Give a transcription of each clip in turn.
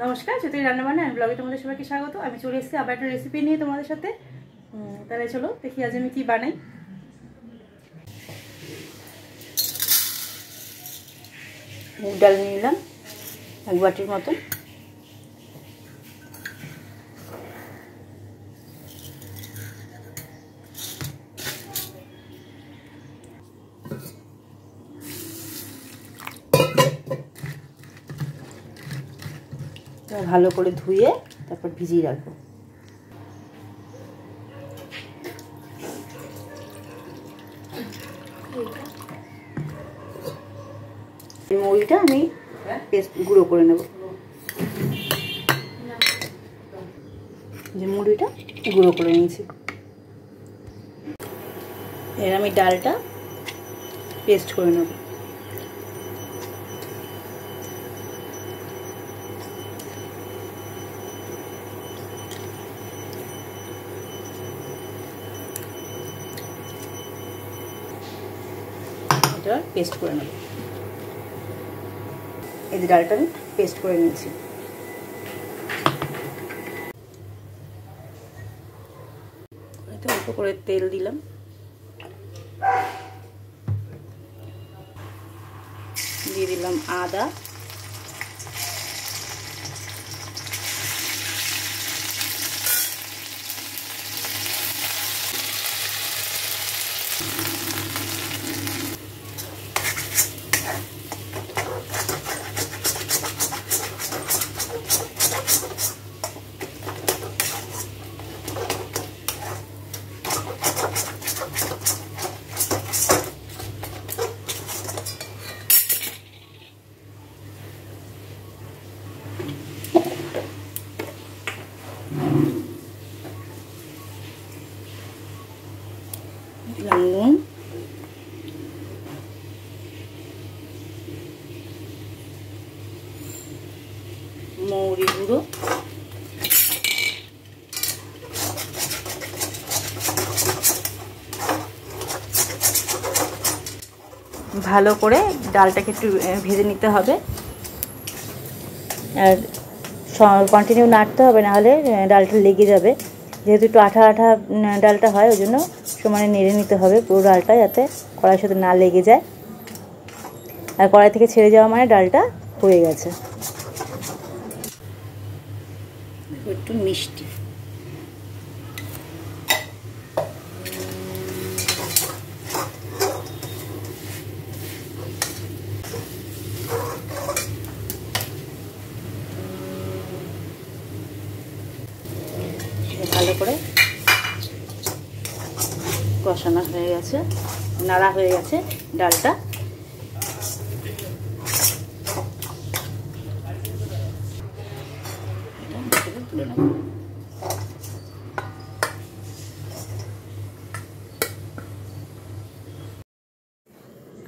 নমস্কার, জ্যোতি রান্নাবান্না এন্ড ব্লগে তোমাদের সবাইকে স্বাগত। আমি চলে এসেছি আবার একটা রেসিপি নিয়ে তোমাদের সাথে। তাহলে চলো দেখি আজ আমি কি বানাই। মুগ ডাল নিয়ে নিলাম 1 বাটির মতন। ভালো করে ধুয়ে তারপর ভিজিয়ে রাখবো। মুড়িটা আমি পেস্ট গুঁড়ো করে নেব। যে মুড়িটা গুঁড়ো করে নিয়েছি, এর আমি ডালটা পেস্ট করে নেব। পেস্ট করে নেব। এই যে ডালটা আমি পেস্ট করে নিয়েছি। অল্প করে তেল দিলাম, দিয়ে দিলাম আদা, নুন, মৌরি গুঁড়ো, ভালো করে ডালটাকে একটু ভেজে নিতে হবে। আর কন্টিনিউ নাড়তে হবে, নাহলে ডালটা লেগে যাবে। যেহেতু একটু আঠা আঠা ডালটা হয়, ওই জন্য সমানে নেড়ে নিতে হবে পুরো ডালটা, যাতে কড়াইয়ের সাথে না লেগে যায়। আর কড়াই থেকে ছেড়ে যাওয়া মানে ডালটা হয়ে গেছে। একটু মিষ্টি, ভালো করে কষানো হয়ে গেছে, নাড়া হয়ে গেছে ডালটা।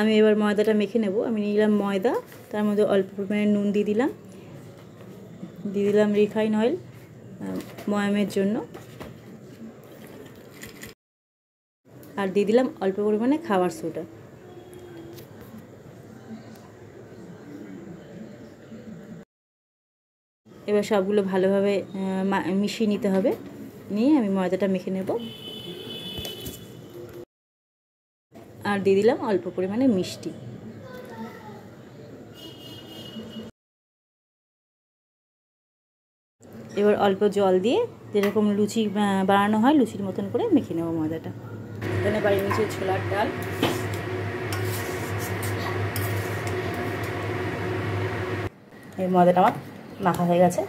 আমি এবার ময়দাটা মেখে নেব। আমি নিলাম ময়দা, তার মধ্যে অল্প পরিমাণে নুন দিয়ে দিলাম, রিফাইন অয়েল ময়ামের জন্য, আর দিয়ে দিলাম অল্প পরিমাণে খাবার সোডা। এবার সবগুলো ভালোভাবে মিশিয়ে নিতে হবে। নিয়ে আমি ময়দাটা মেখে নেব, আর দিয়ে দিলাম অল্প পরিমাণে মিষ্টি। এবার অল্প জল দিয়ে যেরকম লুচি বানানো হয় লুচির মতন করে মেখে নেব ময়দাটা। এখানে বাড়ি নিচে ছোলার ডাল, এই ময়দাটা আমার মাখা হয়ে গেছে।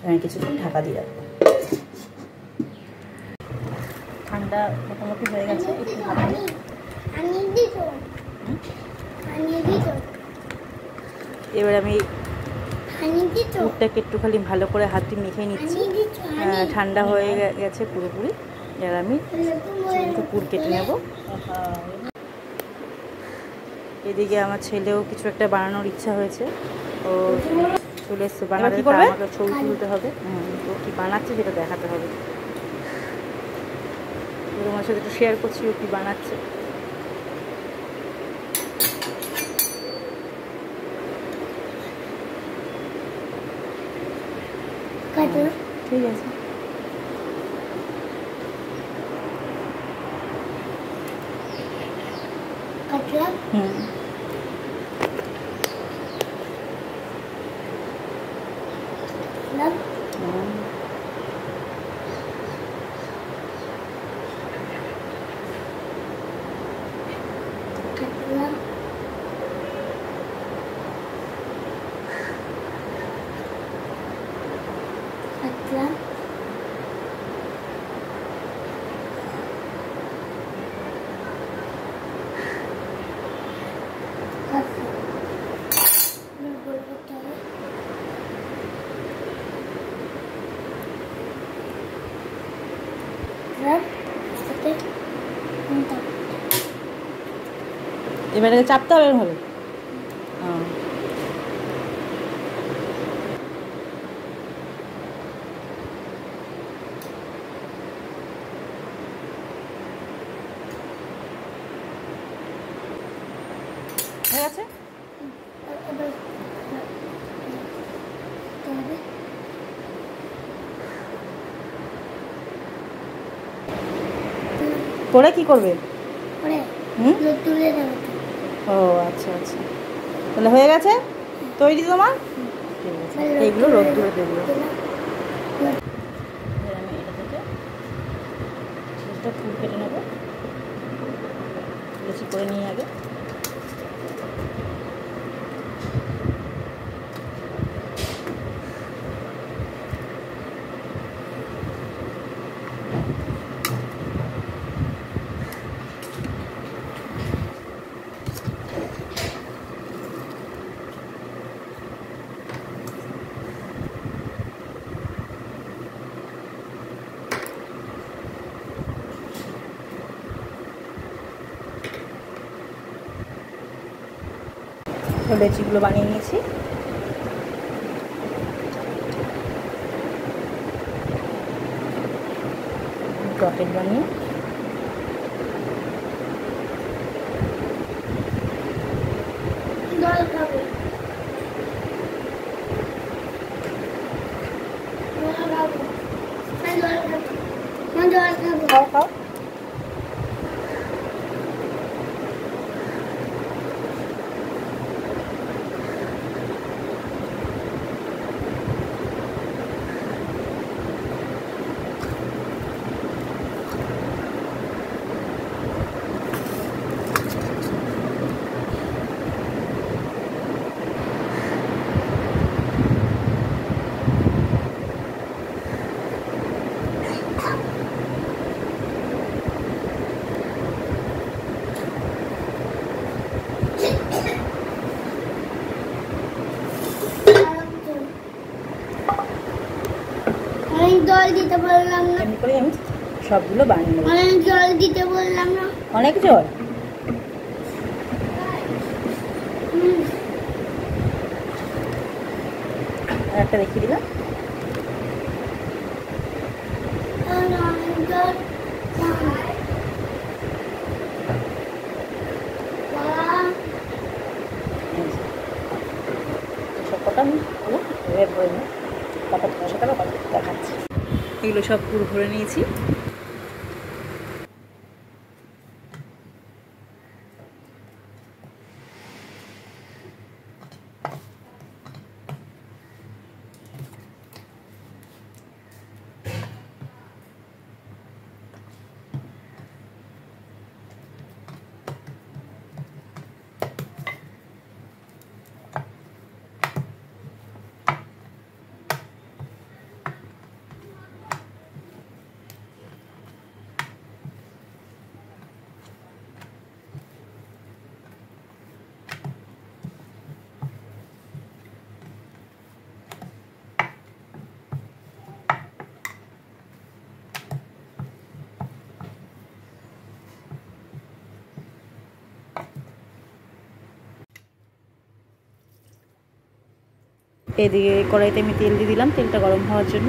আমি কিছুক্ষণ ঢাকা দিয়ে রাখবো। ঠান্ডা মোটামুটি হয়ে গেছে, একটু ঢাকা দিয়ে এবার আমি দুধটাকে একটুখানি ভালো করে হাত দিয়ে মেখে নিচ্ছি। ঠান্ডা হয়ে গেছে পুরোপুরি। এবার আমি পুর কেটে নেব। এদিকে আমার ছেলেও কিছু একটা বানানোর ইচ্ছা হয়েছে, ও চলে এসছে বানাতে। আমাকে ছবি তুলতে হবে, ও কি বানাচ্ছে সেটা দেখাতে হবে। তোমার সাথে একটু শেয়ার করছি ও কি বানাচ্ছে। ঠিক আছে। হুম, এবারে চাপতে হবে ভাবে। হয়ে গেছে। পরে কি করবে? ও আচ্ছা আচ্ছা, তাহলে হয়ে গেছে তৈরি তোমার। ঠিক আছে, এইগুলো রোদ্দুরে দেবো। আমি এটা থেকে একটা ফুল কেটে নেবো, বেশি করে নিয়ে আগে। লেচিগুলো বানিয়ে নিয়েছি। রকেট বানিয়ে খাও খাও। জল দিতে বললাম না, এমনি করে আমি সবগুলো বানিয়ে নেব। অনেক জল দিতে বললাম না, অনেক জল। আর একটা দেখিয়ে দিলাম। অনেক জল। সবকটা আমি ভরে ভরে নিই, তারপর তোমার সাথে আবার দেখাচ্ছি। এগুলো সব পুরো ভরে নিয়েছি। এদিকে কড়াইতে আমি তেল দিয়ে দিলাম, তেলটা গরম হওয়ার জন্য।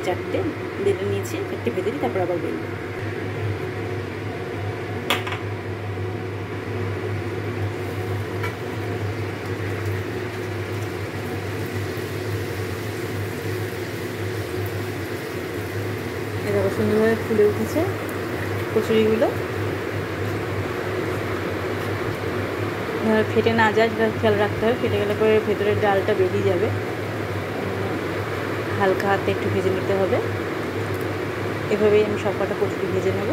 4টে বেলে নিয়েছি, 4টে ভেজে নিই, তারপর আবার বেলবো। এরকম সুন্দরভাবে ফুলে উঠেছে কচুরিগুলো। ফেটে না যায় সেটা খেয়াল রাখতে হবে, ফেটে গেলে পরে ভেতরের ডালটা বেরিয়ে যাবে। হালকা হাতে একটু ভেজে নিতে হবে। এভাবেই আমি সব কটা কচুরি ভেজে নেব।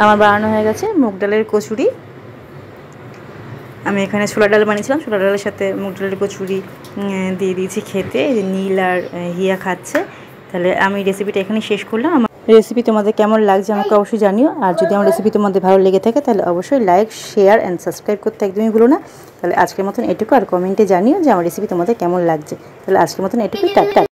আমার বানানো হয়ে গেছে মুগ ডালের কচুরি। আমি এখানে ছোলা ডাল বানিয়েছিলাম, ছোলা ডালের সাথে মুগ ডালের কচুরি দিয়ে দিয়েছি খেতে। নীল আর হিয়া খাচ্ছে। তাহলে আমি রেসিপিটা এখানে শেষ করলাম। আমার রেসিপি তোমাদের কেমন লাগছে আমাকে অবশ্যই জানিও। আর যদি আমার রেসিপি তোমাদের ভালো লেগে থাকে তাহলে অবশ্যই লাইক, শেয়ার অ্যান্ড সাবস্ক্রাইব করতে একদমই ভুলো না। তাহলে আজকের মতন এটুকু, আর কমেন্টে জানিও যে আমার রেসিপি তোমাদের কেমন লাগছে। তাহলে আজকের মতন এটুকুই, টাটা।